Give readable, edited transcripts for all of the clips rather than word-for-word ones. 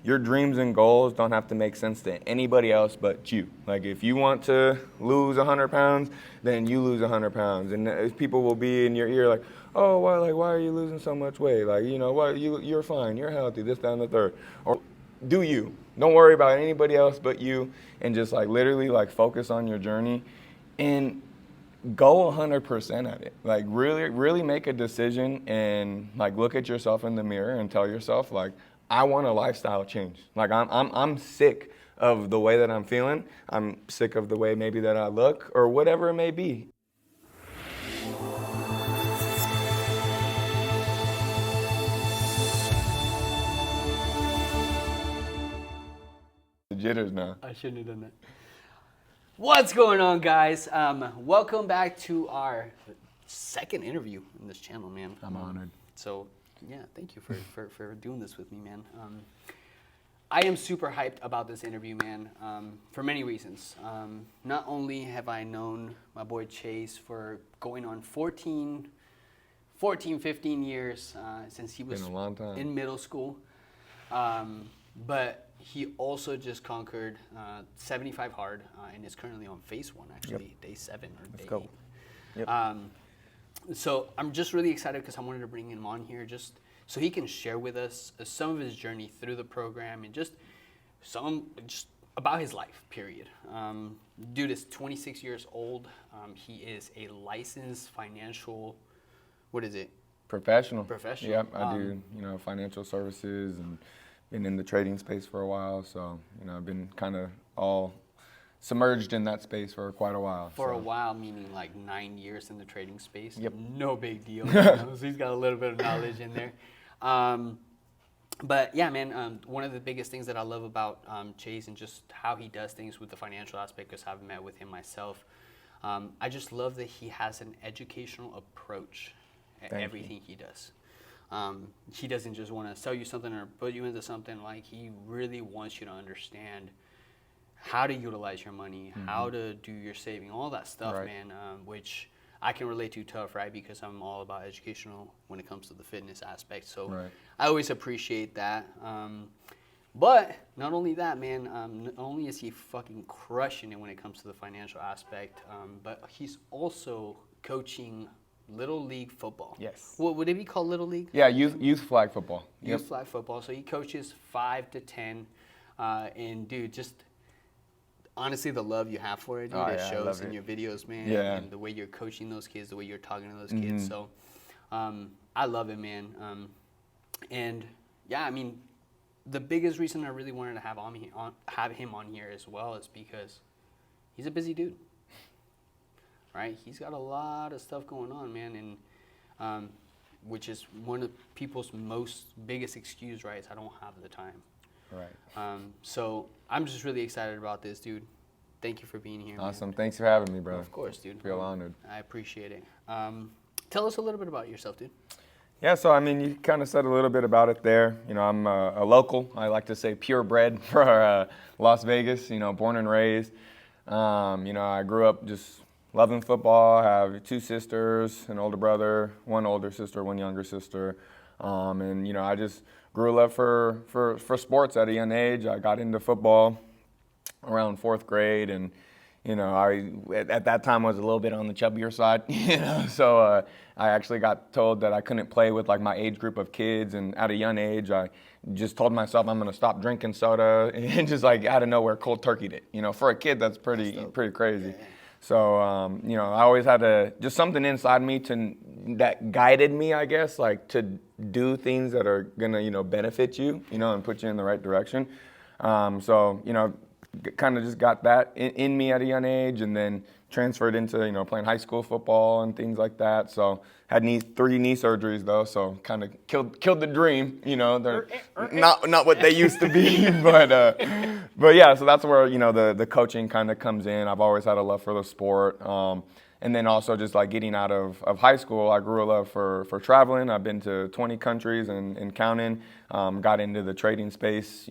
your dreams and goals don't have to make sense to anybody else but you. Like if you want to lose 100 pounds, then you lose 100 pounds. And people will be in your ear like, oh, why are you losing so much weight? Like, you're fine, you're healthy, this, that, and the third. Or do you. Don't worry about anybody else but you, and just like literally like focus on your journey and go 100% at it. Like really make a decision and like look at yourself in the mirror and tell yourself like, I want a lifestyle change. Like I'm sick of the way that I'm feeling. I'm sick of the way maybe that I look or whatever it may be. The jitters now. I shouldn't have done that. What's going on, guys? Welcome back to our second interview in this channel, man. I'm honored. So, yeah, thank you for doing this with me, man. I am super hyped about this interview, man, for many reasons. Not only have I known my boy Chase for going on 15 years since he was Been a long time. in middle school, but he also just conquered 75 hard and is currently on phase 1, actually, day 7 or Let's day go. 8. Yep. So I'm just really excited because I wanted to bring him on here just so he can share with us some of his journey through the program and just about his life, period. Dude is 26 years old. He is a licensed financial, what is it? Professional. Professional. Yep, I do, financial services and been in the trading space for a while. So, I've been kind of all submerged in that space for quite a while. For a while, meaning like 9 years in the trading space. Yep. No big deal. So he's got a little bit of knowledge in there. But yeah, man, one of the biggest things that I love about Chase and just how he does things with the financial aspect, because I've met with him myself, I just love that he has an educational approach at everything he does. He doesn't just want to sell you something or put you into something. Like, he really wants you to understand how to utilize your money, how to do your saving, all that stuff, Right. man, which I can relate to tough, right? Because I'm all about educational when it comes to the fitness aspect. So Right. I always appreciate that. But not only that, man, not only is he fucking crushing it when it comes to the financial aspect, but he's also coaching Little League football. Yes. What would it be called, Little League? Yeah, youth flag football. Youth flag football. So he coaches 5 to 10. And dude, just honestly, the love you have for it, dude, it shows in your videos, man. Yeah. And the way you're coaching those kids, the way you're talking to those kids. So I love it, man. And yeah, I mean, the biggest reason I really wanted to have him on here as well is because he's a busy dude. Right? He's got a lot of stuff going on, man, and which is one of people's biggest excuse, right? Is I don't have the time. Right. So I'm just really excited about this, dude. Thank you for being here. Awesome. Man. Thanks for having me, brother. Of course, dude. Feel honored. I appreciate it. Tell us a little bit about yourself, dude. Yeah, so I mean, you kind of said a little bit about it there. I'm a local. I like to say purebred for Las Vegas. Born and raised. I grew up just loving football. I have 2 sisters, an older brother, 1 older sister, 1 younger sister. And I just grew a love for sports at a young age. I got into football around 4th grade, and I at that time was a little bit on the chubbier side. So I actually got told that I couldn't play with like my age group of kids, and at a young age I just told myself I'm gonna stop drinking soda, and just like out of nowhere cold turkeyed it. For a kid that's pretty crazy. Yeah. So, I always had just something inside me that guided me, I guess, like to do things that are gonna, benefit you, and put you in the right direction. So, kind of just got that in me at a young age, and then transferred into, playing high school football and things like that. So, had 3 knee surgeries though, so kind of killed the dream, They're not what they used to be, but yeah, so that's where, the coaching kind of comes in. I've always had a love for the sport. And then also just like getting out of high school, I grew a love for traveling. I've been to 20 countries and counting. Got into the trading space,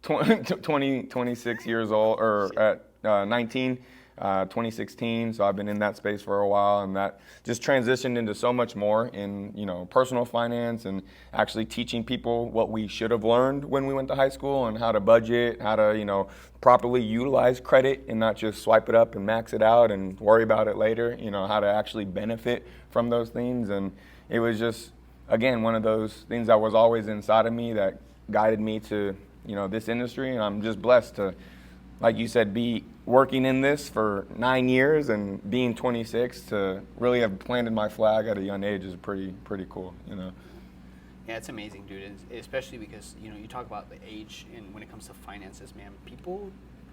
26 years old, or at 19. 2016. So I've been in that space for a while, and that just transitioned into so much more in, personal finance and actually teaching people what we should have learned when we went to high school and how to budget, how to, properly utilize credit and not just swipe it up and max it out and worry about it later, how to actually benefit from those things. And it was just, again, one of those things that was always inside of me that guided me to, this industry. And I'm just blessed to, like you said, be working in this for 9 years and being 26 to really have planted my flag at a young age is pretty cool, Yeah, it's amazing, dude. Especially because you talk about the age, and when it comes to finances, man,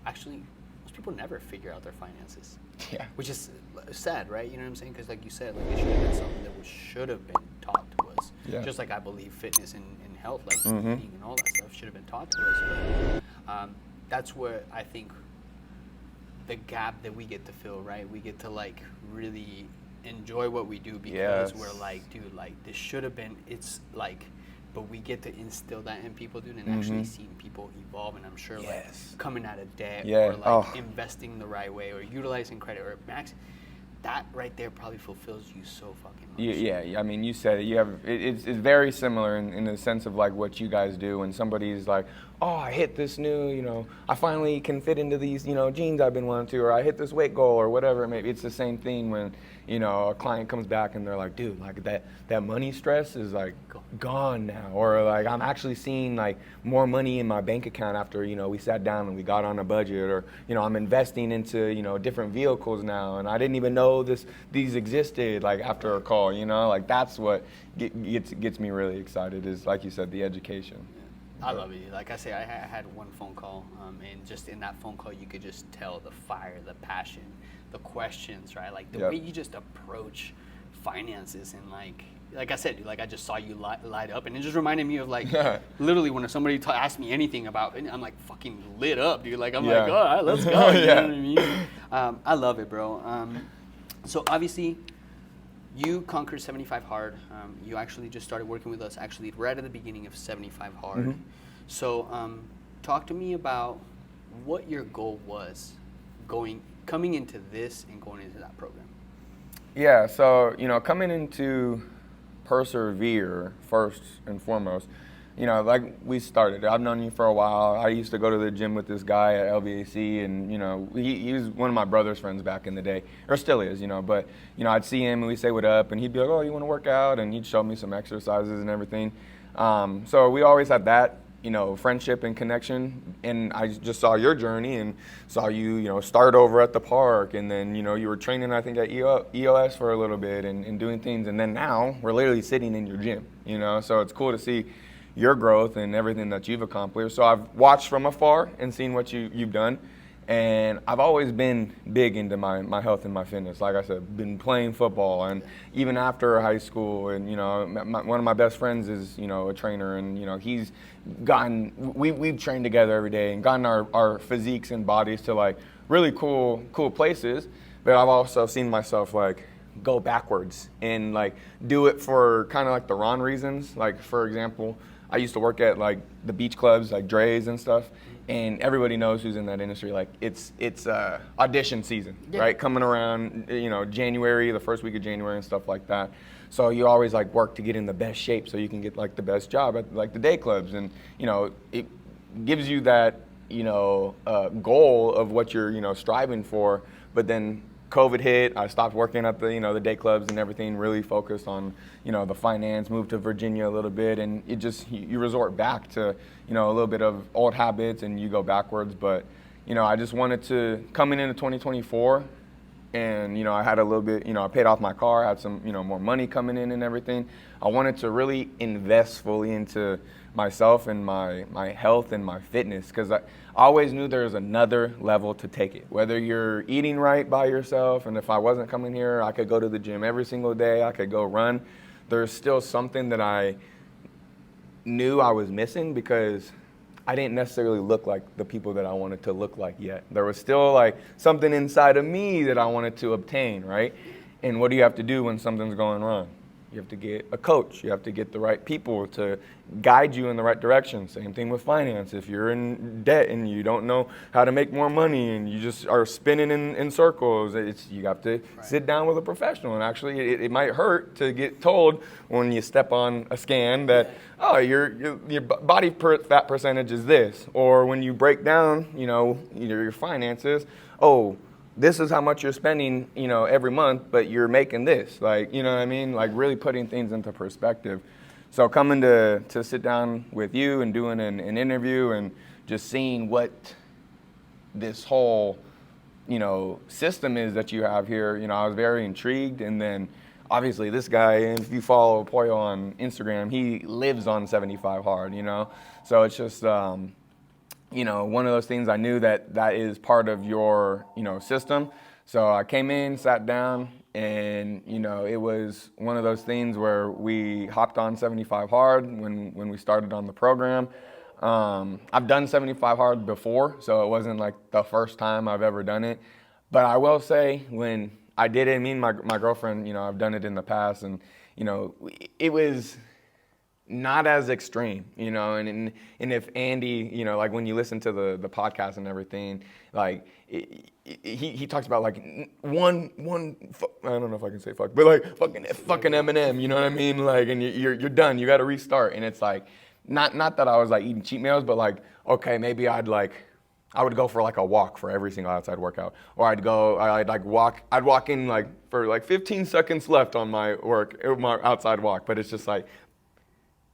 most people never figure out their finances. Yeah. Which is sad, right? You know what I'm saying? Because like you said, like it should have been something that should have been taught to us. Yeah. Just like I believe fitness and health, like eating and all that stuff, should have been taught to us. But that's where I think the gap that we get to fill, right? We get to like really enjoy what we do because we're like, dude, like this should have been, it's like, but we get to instill that in people, dude, and actually seeing people evolve. And I'm sure like coming out of debt or like investing the right way or utilizing credit or max, that right there probably fulfills you so fucking much. Yeah. I mean, you said it. It's very similar in the sense of like what you guys do. When somebody's like, oh, I hit this new, I finally can fit into these, jeans I've been wanting to, or I hit this weight goal or whatever. Maybe it's the same thing when, a client comes back and they're like, dude, like that money stress is like gone now. Or like I'm actually seeing like more money in my bank account after, we sat down and we got on a budget, or, I'm investing into, different vehicles now. And I didn't even know these existed like after a call, like that's what gets me really excited is, like you said, the education. I love it. Like I say, I had one phone call, and just in that phone call, you could just tell the fire, the passion, the questions, right? Like the way you just approach finances, and like I said, dude, like I just saw you light up, and it just reminded me of like literally when somebody asked me anything about it, I'm like fucking lit up, dude. Like I'm like, all right, let's go. You know what I mean? I love it, bro. So obviously, you conquered 75 Hard. You actually just started working with us actually right at the beginning of 75 Hard. So talk to me about what your goal was coming into this and going into that program. Yeah, so, coming into Persevere first and foremost, like we started, I've known you for a while. I used to go to the gym with this guy at LVAC, and, he was one of my brother's friends back in the day, or still is, but, I'd see him and we'd say what up, and he'd be like, oh, you want to work out? And he'd show me some exercises and everything. So we always had that, friendship and connection, and I just saw your journey and saw you, start over at the park, and then, you were training, I think, at EOS for a little bit and doing things, and then now we're literally sitting in your gym, so it's cool to see your growth and everything that you've accomplished. So I've watched from afar and seen what you've done, and I've always been big into my health and my fitness. Like I said, been playing football, and even after high school, and one of my best friends is a trainer, and he's gotten we've trained together every day and gotten our physiques and bodies to like really cool places. But I've also seen myself like go backwards and like do it for kind of like the wrong reasons. Like for example, I used to work at like the beach clubs, like Dre's and stuff, and everybody knows who's in that industry. Like it's audition season, right? Coming around, January, the first week of January and stuff like that. So you always like work to get in the best shape so you can get like the best job at like the day clubs, and it gives you that goal of what you're striving for. But then COVID hit, I stopped working at the day clubs and everything, really focused on, the finance, moved to Virginia a little bit, and it just, you resort back to, a little bit of old habits and you go backwards. But, I just wanted to, coming into 2024, and, I had a little bit, I paid off my car, had some, more money coming in and everything. I wanted to really invest fully into myself and my health and my fitness, because I always knew there was another level to take it. Whether you're eating right by yourself, and if I wasn't coming here, I could go to the gym every single day, I could go run. There's still something that I knew I was missing, because I didn't necessarily look like the people that I wanted to look like yet. There was still like something inside of me that I wanted to obtain, right? And what do you have to do when something's going wrong? You have to get a coach. You have to get the right people to guide you in the right direction. Same thing with finance. If you're in debt and you don't know how to make more money and you just are spinning in circles, you have to sit down with a professional. And actually, it might hurt to get told when you step on a scan that, oh, your body fat percentage is this. Or when you break down, your finances, oh, this is how much you're spending, every month, but you're making this. Like, you know what I mean? Like really putting things into perspective. So coming to sit down with you and doing an interview and just seeing what this whole, system is that you have here, I was very intrigued. And then obviously this guy, if you follow Pollo on Instagram, he lives on 75 hard, So it's just, one of those things I knew that is part of your, system. So I came in, sat down, and, it was one of those things where we hopped on 75 hard when we started on the program. I've done 75 hard before, so it wasn't like the first time I've ever done it. But I will say when I did it, me and my girlfriend, I've done it in the past, and, it was not as extreme, and if Andy, like when you listen to the podcast and everything, like he talks about like one I don't know if I can say fuck, but like fucking Eminem, you know what I mean? Like, and you're done, you got to restart, and it's like not that I was like eating cheat meals, but like okay, maybe I would go for like a walk for every single outside workout, or I'd walk in like for like 15 seconds left on my outside walk, but it's just like,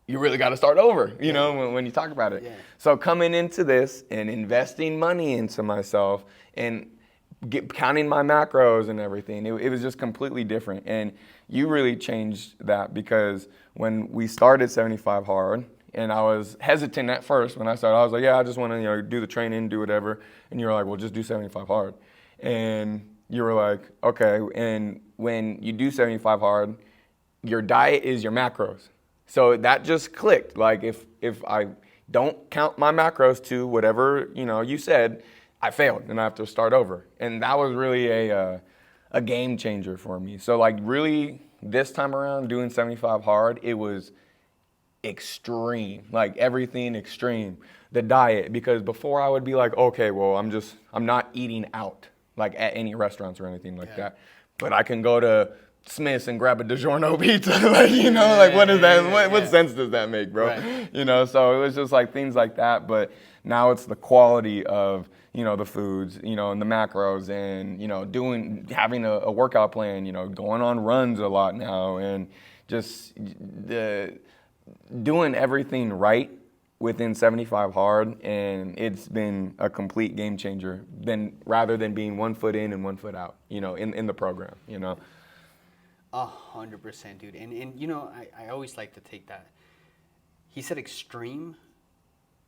you really got to start over, when you talk about it. Yeah. So coming into this and investing money into myself and counting my macros and everything, it was just completely different. And you really changed that, because when we started 75 hard, and I was hesitant at first when I started, I was like, yeah, I just want to do the training, do whatever. And you were like, well, just do 75 hard. And you were like, okay. And when you do 75 hard, your diet is your macros. So that just clicked. Like if I don't count my macros to whatever, you said, I failed and I have to start over. And that was really a game changer for me. So like really this time around doing 75 hard, it was extreme, like everything extreme. The diet, because before I would be like, okay, well, I'm not eating out like at any restaurants or anything like that. But I can go to Smith's and grab a DiGiorno pizza, like what is that? What sense does that make, bro? Right. So it was just like things like that. But now it's the quality of the foods, and the macros, and having a workout plan, going on runs a lot now, and just doing everything right within 75 hard, and it's been a complete game changer. Rather than being 1 foot in and 1 foot out, in the program, 100%, dude. And I always like to take that. He said extreme,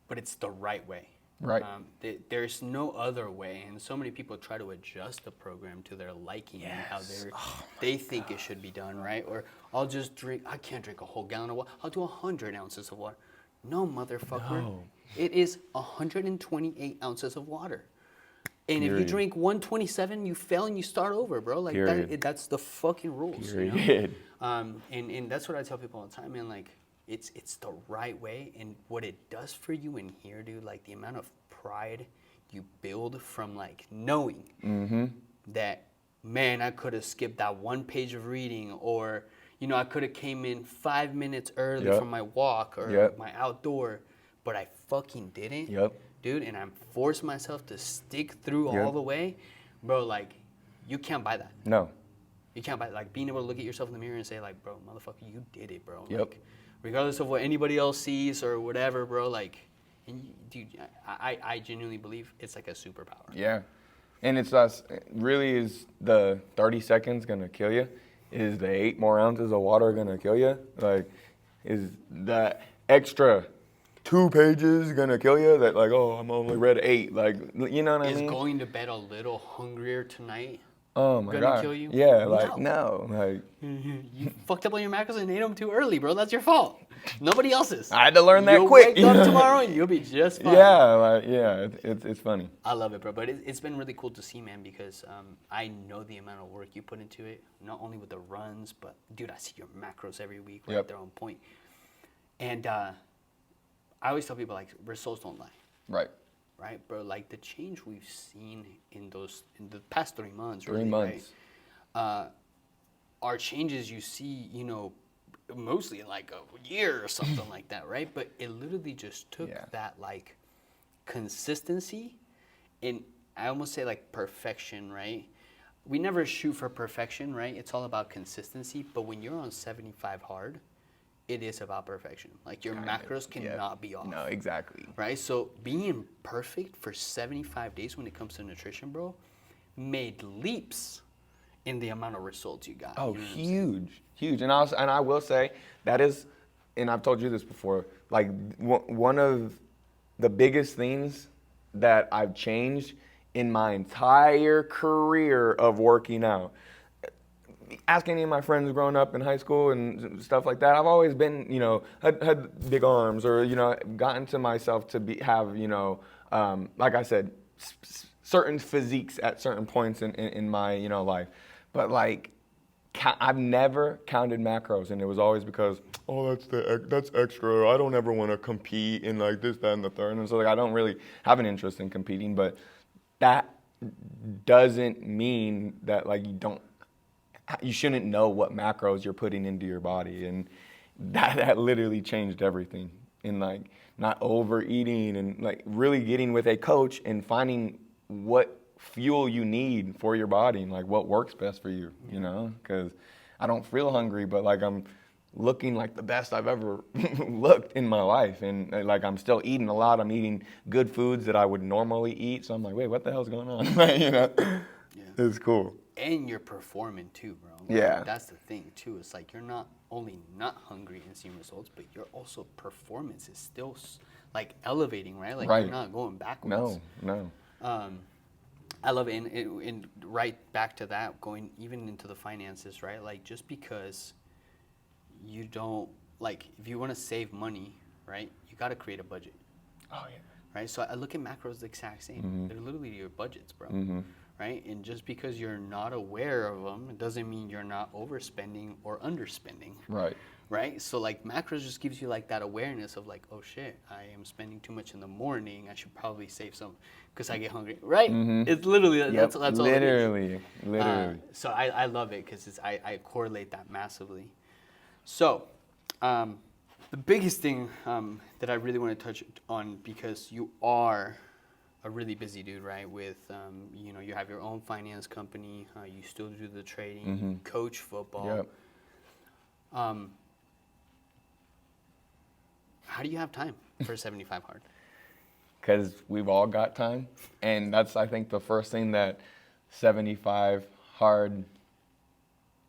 but it's the right way. Right. There's no other way, and so many people try to adjust the program to their liking and how they think it should be done, right? Or I can't drink a whole gallon of water. I'll do 100 ounces of water. No, motherfucker. No. It is 128 ounces of water. And Period. If you drink 127, you fail and you start over, bro. Like that's the fucking rules. Period. And that's what I tell people all the time, man. Like it's the right way, and what it does for you in here, dude. Like the amount of pride you build from like knowing that, man, I could have skipped that 1 page of reading, or I could have came in 5 minutes early from my walk or my outdoor, but I fucking didn't. Yep. Dude, and I'm forced myself to stick through all the way, bro. Like, you can't buy that. No. You can't buy like being able to look at yourself in the mirror and say like, bro, motherfucker, you did it, bro. Yep. Like, regardless of what anybody else sees or whatever, bro. Like, and dude, I genuinely believe it's like a superpower. Yeah, and it's us. Really, is the 30 seconds gonna kill you? Is the 8 more ounces of water gonna kill you? Like, is the extra 2 pages gonna kill you? That like, oh, I'm only read 8. Like, you know what I mean? Is going to bed a little hungrier tonight Oh my gonna god. kill you? Yeah, like no, like You fucked up on your macros and ate them too early, bro. That's your fault. Nobody else's. I had to learn that You'll quick. wake up tomorrow and you'll be just fine. It's funny. I love it, bro. But it's been really cool to see, man, because I know the amount of work you put into it, not only with the runs, but, dude, I see your macros every week right Yep. there on point. And I always tell people, like, results don't lie, Right. right? Bro, like, the change we've seen in the past 3 months, 3 really, months. right? Are changes you see, you know, mostly in like a year or something like that, right? But it literally just took Yeah. that like consistency and I almost say like perfection, right? We never shoot for perfection, right? It's all about consistency. But when you're on 75 hard, it is about perfection. Like your macros cannot be off. No, exactly. Right? So being perfect for 75 days when it comes to nutrition, bro, made leaps in the amount of results you got. Oh, you know what I'm saying? huge. And I will say that is, and I've told you this before. Like one of the biggest things that I've changed in my entire career of working out. Ask any of my friends growing up in high school and stuff like that. I've always been, you know, had big arms or, you know, gotten to myself to have, you know, like I said, certain physiques at certain points in my, you know, life. But like, I've never counted macros, and it was always because, oh, that's extra. I don't ever want to compete in like this, that, and the third. And so like, I don't really have an interest in competing, but that doesn't mean that like you shouldn't know what macros you're putting into your body, and that literally changed everything. In like not overeating and like really getting with a coach and finding what fuel you need for your body and like what works best for you, you know? Because I don't feel hungry, but like I'm looking like the best I've ever looked in my life, and like I'm still eating a lot. I'm eating good foods that I would normally eat, so I'm like, wait, what the hell's going on? You know, it's cool. And you're performing too, bro. Yeah. Like, that's the thing too. It's like you're not only not hungry and seeing results, but your also performance is still like elevating, right? Like Right. you're not going backwards. No. I love it. And right back to that, going even into the finances, right? Like just because you don't, like if you want to save money, right, you got to create a budget. Oh yeah. Right? So I look at macros the exact same. Mm-hmm. They're literally your budgets, bro. Right? And just because you're not aware of them, it doesn't mean you're not overspending or underspending. Right. Right? So like macros just gives you like that awareness of like, oh shit, I am spending too much in the morning. I should probably save some because I get hungry. Right? It's literally, that's all it is. Literally. So I love it because I correlate that massively. So the biggest thing that I really want to touch on, because you are a really busy dude, right? With, you know, you have your own finance company, you still do the trading, you coach football. Yep. How do you have time for 75 hard? Because we've all got time, and that's, I think, the first thing that 75 hard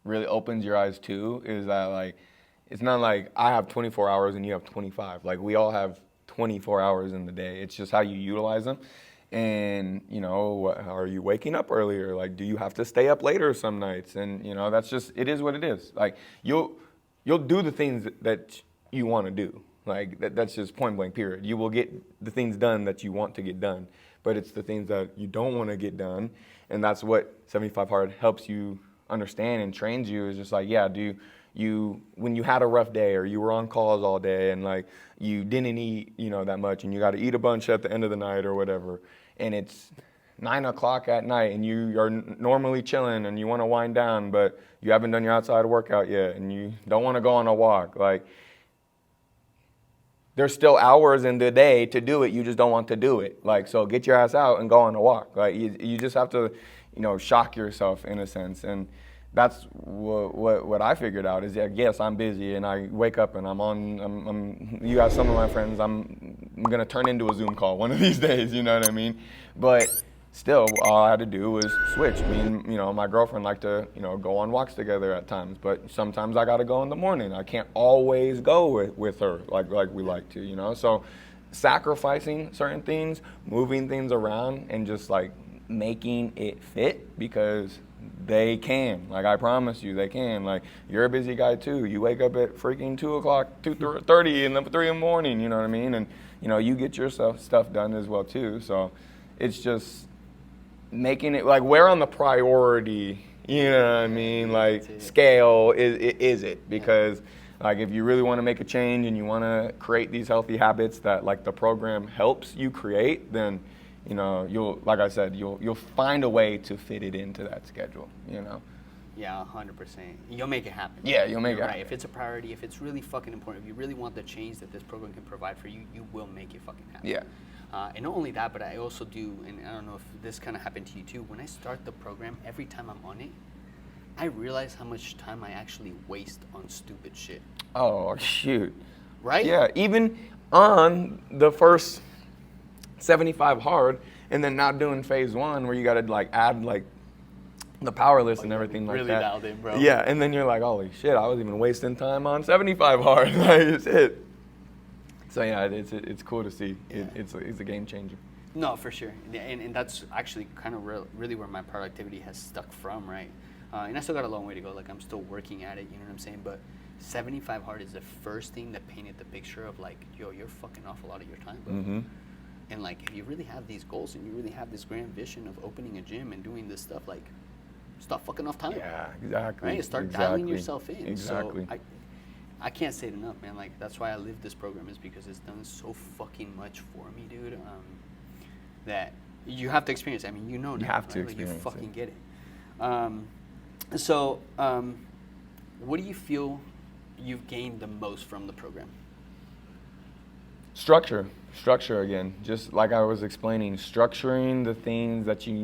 really opens your eyes to, is that like it's not like I have 24 hours and you have 25. Like we all have 24 hours in the day. It's just how you utilize them. And, you know, are you waking up earlier? Like, do you have to stay up later some nights? And, you know, that's just, it is what it is. Like, you'll do the things that you want to do. Like, that's just point blank, period. You will get the things done that you want to get done. But it's the things that you don't want to get done. And that's what 75 Hard helps you understand and trains you, is just like, yeah, when you had a rough day or you were on calls all day and like you didn't eat, you know, that much, and you got to eat a bunch at the end of the night or whatever, and it's 9 o'clock at night and you are normally chilling and you want to wind down, but you haven't done your outside workout yet and you don't want to go on a walk, like there's still hours in the day to do it. You just don't want to do it. Like, so get your ass out and go on a walk. Like you just have to, you know, shock yourself in a sense. And that's what I figured out, is that, yes, I'm busy and I wake up and you got some of my friends, I'm going to turn into a Zoom call one of these days, you know what I mean? But still, all I had to do was switch. Me and, you know, my girlfriend like to, you know, go on walks together at times, but sometimes I got to go in the morning. I can't always go with her like we like to, you know? So sacrificing certain things, moving things around, and just like making it fit, because they can. Like, I promise you, they can. Like, you're a busy guy too. You wake up at freaking 2 o'clock, 2:30, and then 3 in the morning. You know what I mean? And you get your stuff done as well too. So, it's just making it like, where on the priority, you know what I mean? Like, scale is it? Because like, if you really want to make a change and you want to create these healthy habits that like the program helps you create, then you'll, like I said, you'll find a way to fit it into that schedule. Yeah, 100%. You'll make it happen. Yeah, you'll make it right. happen. If it's a priority, if it's really fucking important, if you really want the change that this program can provide for you, you will make it fucking happen. Yeah. And not only that, but I also do, and I don't know if this kind of happened to you too, when I start the program, every time I'm on it, I realize how much time I actually waste on stupid shit. Oh, shoot. Right? Yeah, even on the first 75 hard, and then now doing phase 1 where you got to like add like the power list and everything like really that. Dialed in, bro. Yeah, and then you're like, holy shit, I was even wasting time on 75 hard. Like, shit. So yeah, it's cool to see. Yeah. It's a game changer. No, for sure. And that's actually kind of really where my productivity has stuck from, right? And I still got a long way to go. Like, I'm still working at it, you know what I'm saying? But 75 hard is the first thing that painted the picture of like, yo, you're fucking off a lot of your time, bro. Mm-hmm. And like, if you really have these goals and you really have this grand vision of opening a gym and doing this stuff, like, stop fucking off time. Yeah, exactly. Right? Start exactly. dialing yourself in. Exactly. So I can't say it enough, man. Like, that's why I live this program, is because it's done so fucking much for me, dude. That you have to experience. I mean, now, You have to right? Like, you experience fucking it. get it. So, what do you feel you've gained the most from the program? Structure again. Just like I was explaining, structuring the things that you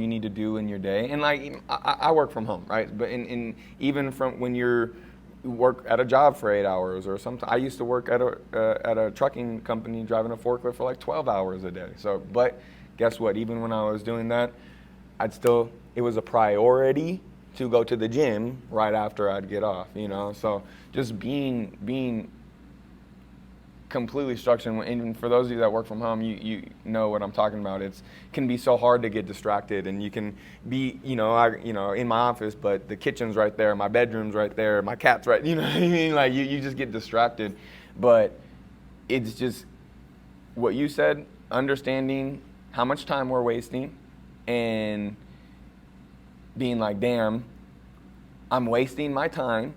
need to do in your day. And like, I work from home, right? But even from when you work at a job for 8 hours or something. I used to work at a trucking company driving a forklift for like 12 hours a day. So, but guess what? Even when I was doing that, it was a priority to go to the gym right after I'd get off, So just being completely structured. And for those of you that work from home, you know what I'm talking about. It can be so hard to get distracted, and you can be, in my office, but the kitchen's right there, my bedroom's right there, my cat's right, you know what I mean? Like, you just get distracted. But it's just what you said, understanding how much time we're wasting and being like, damn, I'm wasting my time,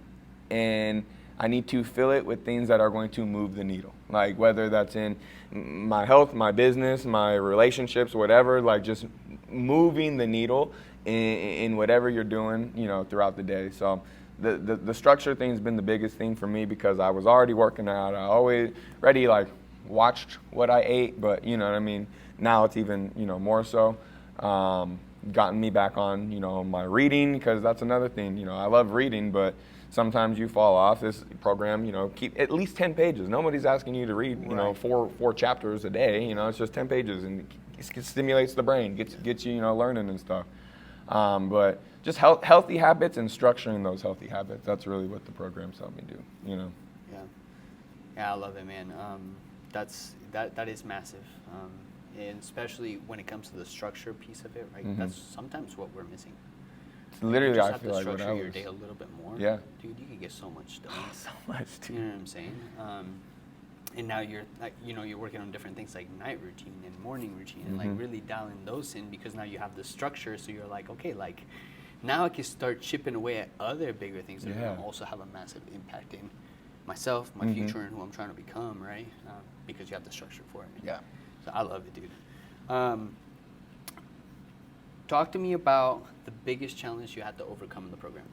and I need to fill it with things that are going to move the needle. Like, whether that's in my health, my business, my relationships, whatever, like just moving the needle in whatever you're doing, throughout the day. So the structure thing's been the biggest thing for me, because I was already working out. I always watched what I ate, but you know what I mean? Now it's even, more so. Gotten me back on, my reading, because that's another thing. I love reading, but sometimes you fall off. This program, keep at least 10 pages. Nobody's asking you to read, four chapters a day. It's just 10 pages, and it stimulates the brain, gets you, learning and stuff. But just healthy habits and structuring those healthy habits. That's really what the program's helped me do. Yeah, I love it, man. That is massive. And especially when it comes to the structure piece of it, right? Mm-hmm. That's sometimes what we're missing. Literally, I I feel like what I was. Your was. day a little bit more. Yeah. Dude, you could get so much done. So much, dude. You know what I'm saying? And now you're you're working on different things like night routine and morning routine, and like really dialing those in, because now you have the structure. So you're like, okay, like now I can start chipping away at other bigger things that are going to also have a massive impact in myself, my future, and who I'm trying to become, right? Because you have the structure for it. Yeah. So I love it, dude. Talk to me about the biggest challenge you had to overcome in the program.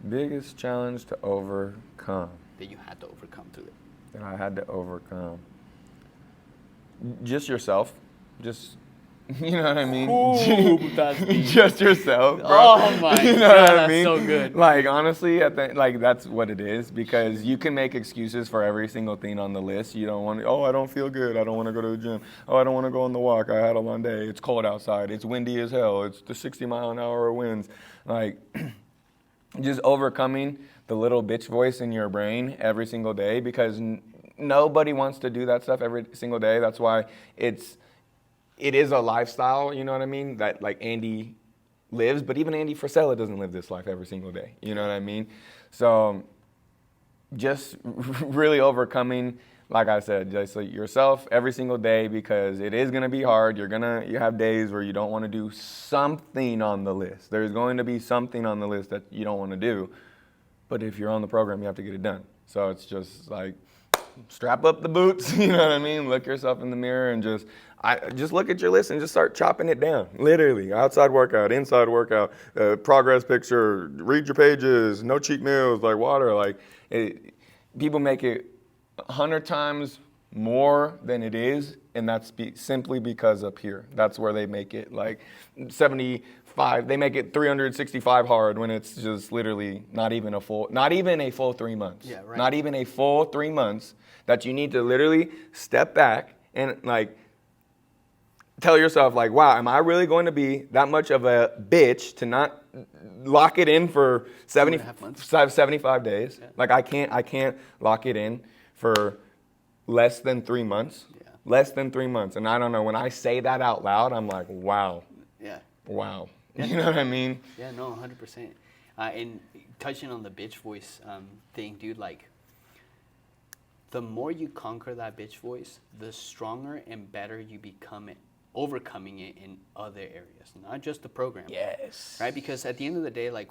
Biggest challenge to overcome. That you had to overcome through it. That I had to overcome. Just yourself. Just, you know what I mean? Ooh, that's deep. Just yourself, bro. Oh my you know God, what I that's mean? so good. Like, honestly, that's what it is, because you can make excuses for every single thing on the list. You don't want to, I don't feel good. I don't want to go to the gym. I don't want to go on the walk. I had a long day. It's cold outside. It's windy as hell. It's the 60-mile-an-hour winds. Like, just overcoming the little bitch voice in your brain every single day, because nobody wants to do that stuff every single day. That's why it is a lifestyle, you know what I mean? That like Andy lives, but even Andy Frisella doesn't live this life every single day. You know what I mean? So just really overcoming, like I said, just like yourself every single day, because it is going to be hard. You have days where you don't want to do something on the list. There's going to be something on the list that you don't want to do. But if you're on the program, you have to get it done. So it's just like, strap up the boots, you know what I mean? Look yourself in the mirror and just look at your list and just start chopping it down. Literally, outside workout, inside workout, progress picture, read your pages, no cheat meals, like water. People make it 100 times more than it is, and that's simply because up here, that's where they make it like 75. They make it 365 hard when it's just literally not even a full 3 months. Yeah, right. Not even a full 3 months that you need to literally step back and like tell yourself like, wow, am I really going to be that much of a bitch to not lock it in for 75 days? Yeah. Like I can't lock it in for less than 3 months. Yeah. Less than 3 months. And I don't know, when I say that out loud, I'm like, wow. Yeah. Wow. Yeah. You know what I mean? Yeah, no, 100%. And touching on the bitch voice thing, dude, like, the more you conquer that bitch voice, the stronger and better you become at overcoming it in other areas, not just the program. Yes. Right? Because at the end of the day, like,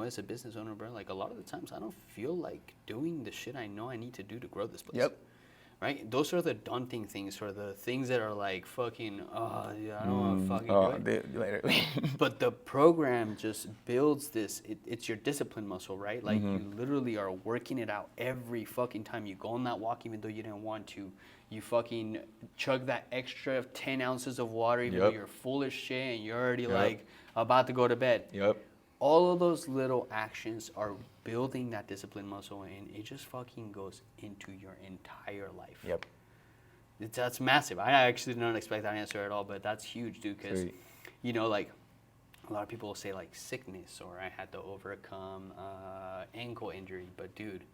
as a business owner, bro, like, a lot of the times I don't feel like doing the shit I know I need to do to grow this place. Yep. Right? Those are the daunting things, or the things that are like fucking, I don't want to fucking do it. Literally. But the program just builds this, it's your discipline muscle, right? Like, Mm-hmm. you literally are working it out every fucking time you go on that walk, even though you didn't want to. You fucking chug that extra 10 ounces of water, even though you're full of shit and you're already like about to go to bed. Yep. All of those little actions are building that discipline muscle, and it just fucking goes into your entire life. Yep. That's massive. I actually did not expect that answer at all, but that's huge, dude, because, like, a lot of people will say, like, sickness, or I had to overcome ankle injury, but, dude,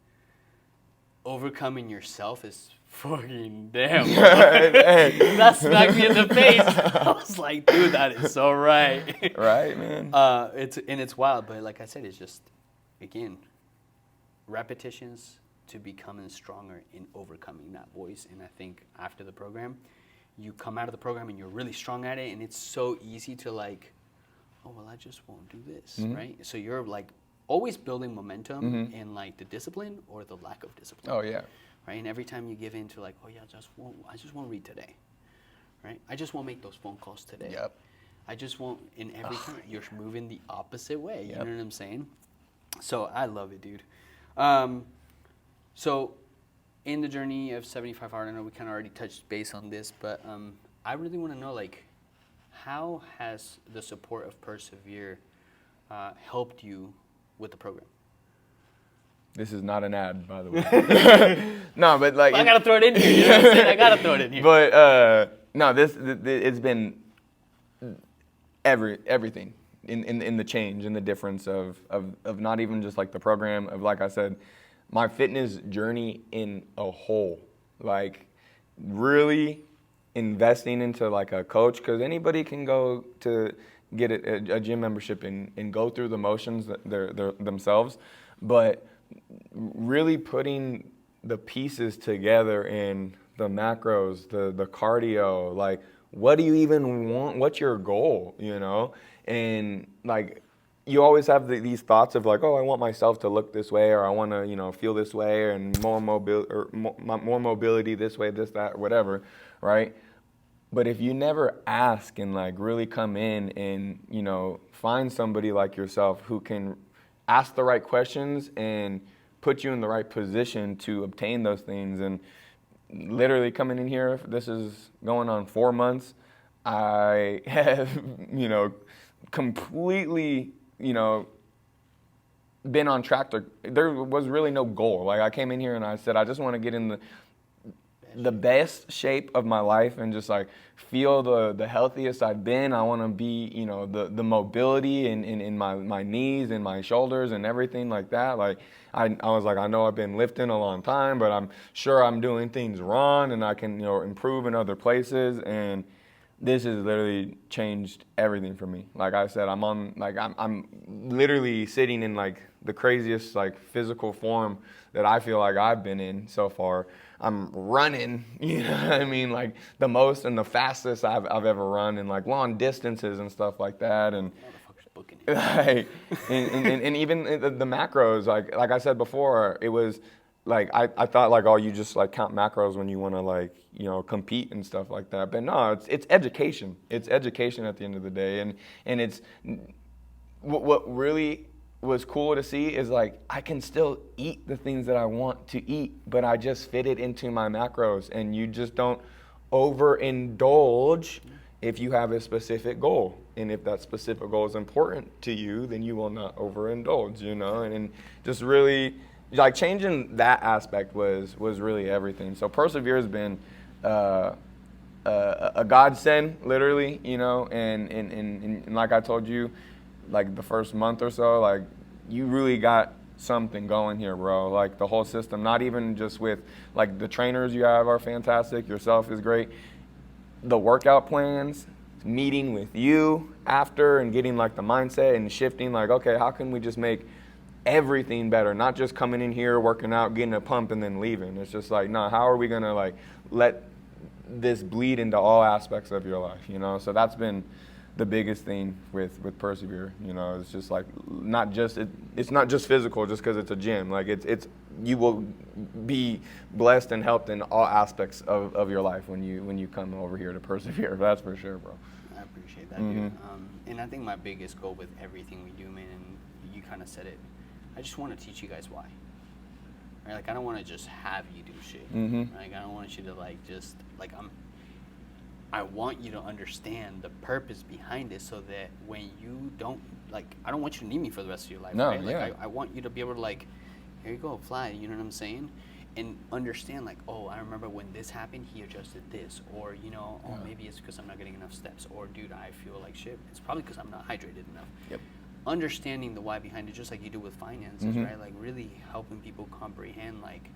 overcoming yourself is fucking damn. That smacked me in the face. I was like, dude, that is so right. Right, man. It's wild, but like I said, it's just, again, repetitions to becoming stronger in overcoming that voice. And I think after the program, you come out of the program and you're really strong at it, and it's so easy to like, oh, well, I just won't do this, right? So you're like always building momentum in like the discipline or the lack of discipline. Oh, yeah. Right? And every time you give in to like, oh yeah, I just won't read today, right? I just won't make those phone calls today. Yep. I just won't, in every time you're moving the opposite way. Yep. You know what I'm saying? So I love it, dude. So in the journey of 75 Hard, I know we kind of already touched base on this, but I really want to know, like, how has the support of Persevere helped you with the program? This is not an ad, by the way. No, but like... I got to throw it in here. You know what I'm saying? I got to throw it in here. But, no, it's been everything in the change and the difference of not even just like the program, of, like I said, my fitness journey in a whole. Like, really investing into like a coach, because anybody can go to get a gym membership and go through the motions themselves, but really putting the pieces together in the macros, the cardio, like, what do you even want? What's your goal, you know? And like, you always have these thoughts of like, oh, I want myself to look this way, or I want to, you know, feel this way, and more mobility this way, this, that, whatever, right? But if you never ask and like really come in and, you know, find somebody like yourself who can ask the right questions and put you in the right position to obtain those things, and literally coming in here, this is going on 4 months, I have, you know, completely, you know, been on track to, there was really no goal. Like, I came in here and I said, I just want to get in the best shape of my life and just like feel the healthiest I've been. I want to be, you know, the mobility in my knees and my shoulders and everything like that. Like, I was like, I know I've been lifting a long time, but I'm sure I'm doing things wrong and I can, you know, improve in other places. And this has literally changed everything for me. Like I said, I'm literally sitting in like the craziest like physical form that I feel like I've been in so far. I'm running, you know what I mean? Like the most and the fastest I've ever run, in like long distances and stuff like that. And Motherfucker's booking it. like, and even the macros, like I said before, it was like I thought like, oh, you just like count macros when you want to like, you know, compete and stuff like that. But no, it's education. It's education at the end of the day, and it's what really was cool to see is like I can still eat the things that I want to eat, but I just fit it into my macros, and you just don't overindulge if you have a specific goal. And if that specific goal is important to you, then you will not overindulge, you know, and just really like changing that aspect was really everything. So Persevere has been a godsend, literally, you know, and like I told you, like the first month or so, like you really got something going here, bro. Like the whole system, not even just with like the trainers you have are fantastic, yourself is great. The workout plans, meeting with you after and getting like the mindset and shifting like, okay, how can we just make everything better? Not just coming in here, working out, getting a pump and then leaving. It's just like, no, how are we gonna like let this bleed into all aspects of your life, you know? So that's been the biggest thing with Persevere, you know. It's just like it's not just physical just because it's a gym. Like it's you will be blessed and helped in all aspects of your life when you come over here to Persevere. That's for sure, bro. I appreciate that, dude. And I think my biggest goal with everything we do, man, and you kind of said it, I just want to teach you guys why. Right? Like I don't want to just have you do shit. Like I don't want you to like just like I want you to understand the purpose behind it, so that when you don't, like, I don't want you to need me for the rest of your life, No, right? Like, yeah. I want you to be able to, like, here you go, fly, you know what I'm saying? And understand, like, oh, I remember when this happened, he adjusted this. Or, you know, oh, maybe it's because I'm not getting enough steps. Or, dude, I feel like shit. It's probably because I'm not hydrated enough. Yep. Understanding the why behind it, just like you do with finances, right? Like, really helping people comprehend, like,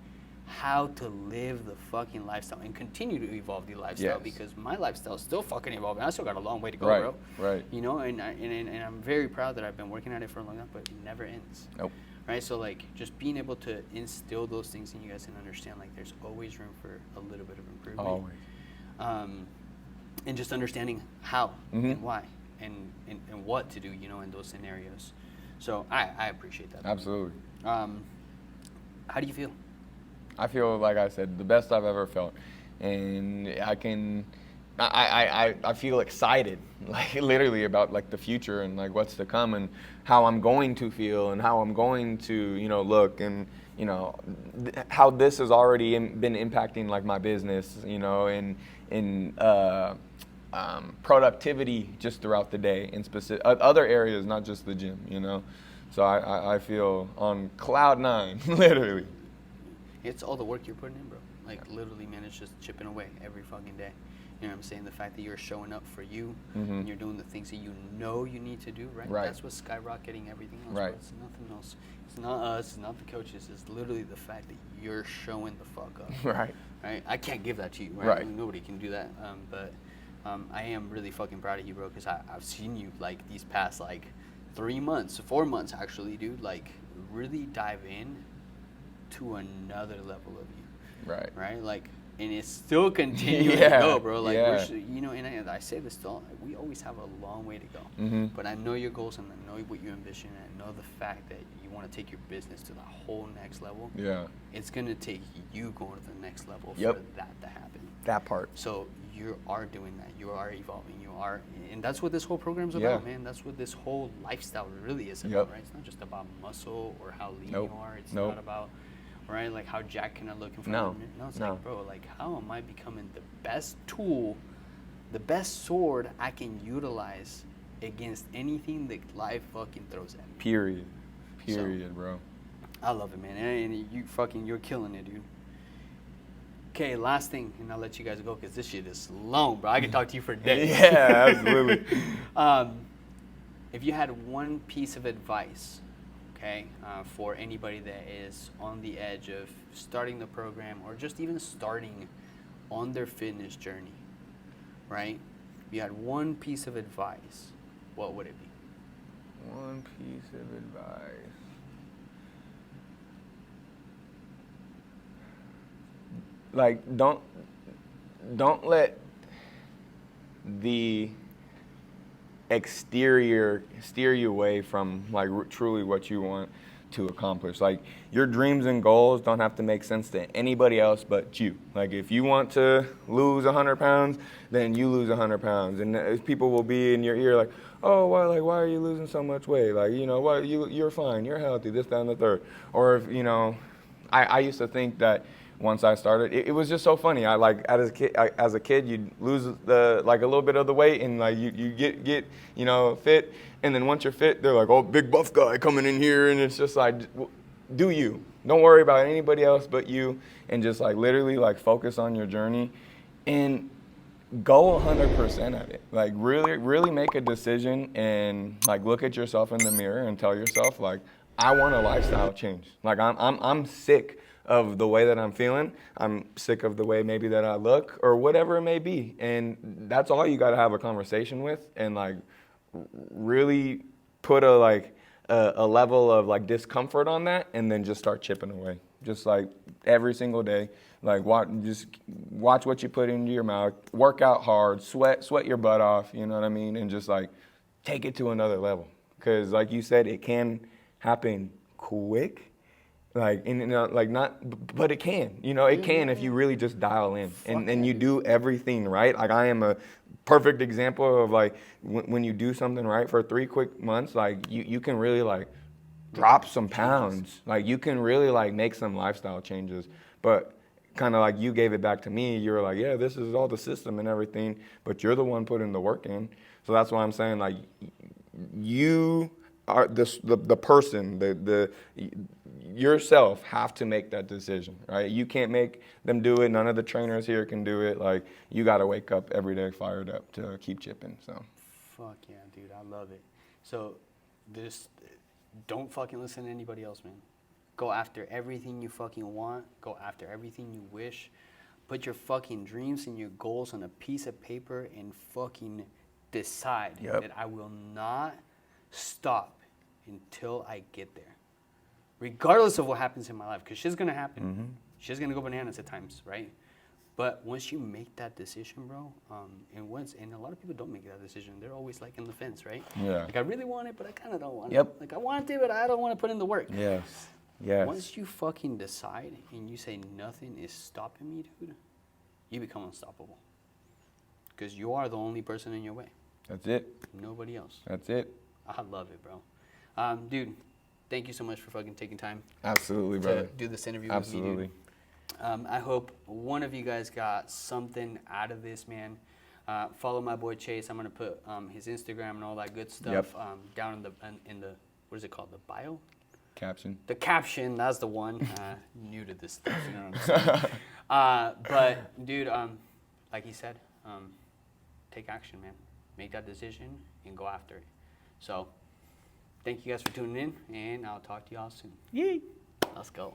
how to live the fucking lifestyle and continue to evolve the lifestyle, Yes. because my lifestyle is still fucking evolving. I still got a long way to go, Right, bro. right. You know, and I'm very proud that I've been working at it for a long time, but it never ends. Nope. Right? So, like, just being able to instill those things in you guys and understand, like, there's always room for a little bit of improvement. Always. And just understanding how and why and what to do, you know, in those scenarios. So I appreciate that. Absolutely. How do you feel? I feel, like I said, the best I've ever felt, and I feel excited, like literally about like the future and like what's to come and how I'm going to feel and how I'm going to, you know, look, and you know how this has already been impacting like my business, you know, and in productivity just throughout the day in specific other areas, not just the gym, you know. So I feel on cloud 9, literally. It's all the work you're putting in, bro. Like, literally, man, it's just chipping away every fucking day. You know what I'm saying? The fact that you're showing up for you and you're doing the things that you know you need to do, right? Right. That's what's skyrocketing everything else. Right. Bro. It's nothing else. It's not us. It's not the coaches. It's literally the fact that you're showing the fuck up. Right. Right? I can't give that to you, right? Right. I mean, nobody can do that. But I am really fucking proud of you, bro, because I've seen you, like, these past, like, 3 months, 4 months, actually, dude, like, really dive in to another level of you. Right. Right? Like, and it's still continuing Yeah, to go, bro. Like, yeah. you know, and I say this still, we always have a long way to go. But I know your goals and I know what you envision, and I know the fact that you want to take your business to the whole next level. Yeah. It's going to take you going to the next level Yep. for that to happen. That part. So you are doing that. You are evolving. You are, and that's what this whole program's about, man. That's what this whole lifestyle really is about, Yep. right? It's not just about muscle or how lean Nope. you are. It's Nope. not about, right, like how Jack can I look in front No. of me. No, it's No. like, bro, like how am I becoming the best tool, the best sword I can utilize against anything that life fucking throws at me. Period. Period, bro. I love it, man. And you're killing it, dude. Okay, last thing, and I'll let you guys go because this shit is long, bro. I can talk to you for days. Yeah, absolutely. If you had one piece of advice, okay, for anybody that is on the edge of starting the program or just even starting on their fitness journey, right? if you had one piece of advice, what would it be? One piece of advice. Like, don't let the exterior steer you away from like truly what you want to accomplish. Like, your dreams and goals don't have to make sense to anybody else but you. Like, if you want to lose 100 pounds, then you lose 100 pounds. And people will be in your ear like, oh, why are you losing so much weight? Like, you're fine, you're healthy, this, that, and the third. Or if, I used to think that once I started, it was just so funny. I like as a kid, you'd lose a little bit of the weight, and like you get fit, and then once you're fit, they're like, oh, big buff guy coming in here, and it's just like, do you? Don't worry about anybody else but you, and just like literally like focus on your journey, and go 100% at it. Like, really make a decision, and like look at yourself in the mirror and tell yourself like, I want a lifestyle change. Like, I'm sick of the way that I'm feeling. I'm sick of the way maybe that I look, or whatever it may be. And that's all you got to have a conversation with, and like really put a level of like discomfort on that, and then just start chipping away. Just like every single day, like watch what you put into your mouth, work out hard, sweat your butt off, you know what I mean? And just like take it to another level. Cause like you said, it can happen quick. Like, but it can, it can if you really just dial in and you do everything right. Like, I am a perfect example of like, when you do something right for 3 quick months, like you can really like drop some pounds. Like, you can really like make some lifestyle changes. But kind of like you gave it back to me, you were like, yeah, this is all the system and everything, but you're the one putting the work in. So that's why I'm saying, like, you are the person, yourself have to make that decision, right? You can't make them do it. None of the trainers here can do it. Like, you got to wake up every day fired up to keep chipping. So, fuck yeah, dude, I love it. So, don't fucking listen to anybody else, man. Go after everything you fucking want. Go after everything you wish. Put your fucking dreams and your goals on a piece of paper and fucking decide that I will not stop until I get there. Regardless of what happens in my life, because shit's gonna happen. Mm-hmm. Shit's gonna go bananas at times, right? But once you make that decision, bro, and a lot of people don't make that decision. They're always like in the fence, right? Yeah. Like, I really want it, but I kind of don't want Yep. it. Like, I want it, but I don't want to put in the work. Yes. Once you fucking decide and you say nothing is stopping me, dude, you become unstoppable. Because you are the only person in your way. That's it. Nobody else. That's it. I love it, bro. Dude, thank you so much for fucking taking time Absolutely, brother. to do this interview Absolutely. with me, dude. I hope one of you guys got something out of this, man. Follow my boy Chase. I'm gonna put his Instagram and all that good stuff down in the what is it called? The bio? Caption. The caption. That's the one. New to this stuff, you know what I'm saying? But dude, like he said, take action, man. Make that decision and go after it. So, thank you guys for tuning in, and I'll talk to y'all soon. Yay. Let's go.